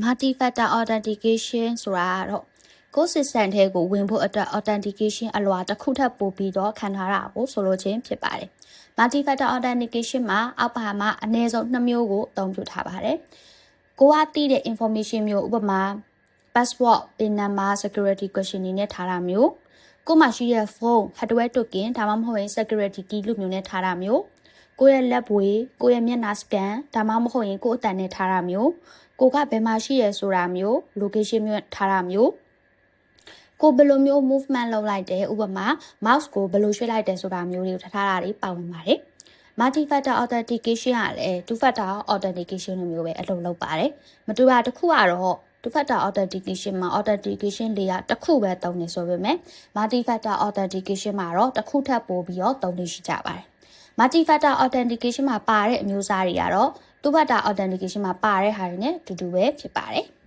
Multi-factor authentication ဆိုတာကတော့ကိုယ် system ထဲကိုဝင်ဖို့အတွက် authentication အလွှာတစ်ခုထပ်ပို့ပြီးတော့ခံထားတာကိုဆိုလိုခြင်းဖြစ်ပါတယ်။ Multi-factor authentication မှာအောက်ပါမှာအနည်းဆုံး2မျိုးကိုအသုံးပြုထားပါတယ်။ကိုကသိတဲ့ information မျိုးဥပမာ password, pin number, security question တွေနဲ့ထားတာမျိုးကိုမှရှိတဲ့ဖုန်း hardware token ဒါမှမဟုတ်ရင် security key လို့မျိုးနဲ့ထားတာမျိုးကိုရဲ့လက်ပွေကိုရဲ့မျက်နှာ scan ဒါမှမဟုတ်ရင်ကိုအတန်နဲ့ထားတာမျိုးကိုကဘယ်မှာရှိရဲဆိုတာမျိုး location မျိုးထားတာမျိုးကိုဘယ်လိုမျိုး movement လုပ်လိုက်တယ်ဥပမာ mouse ကိုဘယ်လိုရွှေ့လိုက်တယ်ဆိုတာမျိုးတွေကိုထားတာတွေပါဝင်ပါတယ်။ Multi-factor authentication ကလည်း two-factor authentication လိုမျိုးပဲအလုပ်လုပ်ပါတယ်။မတူတာတစ်ခုကတော့ two-factor authentication မှာ authentication layer တစ်ခုပဲသုံးနေဆိုပေမဲ့ multi-factor authentication မှာတော့တစ်ခုထပ်ပို့ပြီးတော့သုံးနေရှိကြပါတယ်။ Multi-factor authentication မှာပါတဲ့အမျိုးအစားတွေကတော့ two-factor authentication မှာပါတဲ့ဟာတွေနဲ့အတူတူပဲဖြစ်ပါတယ်။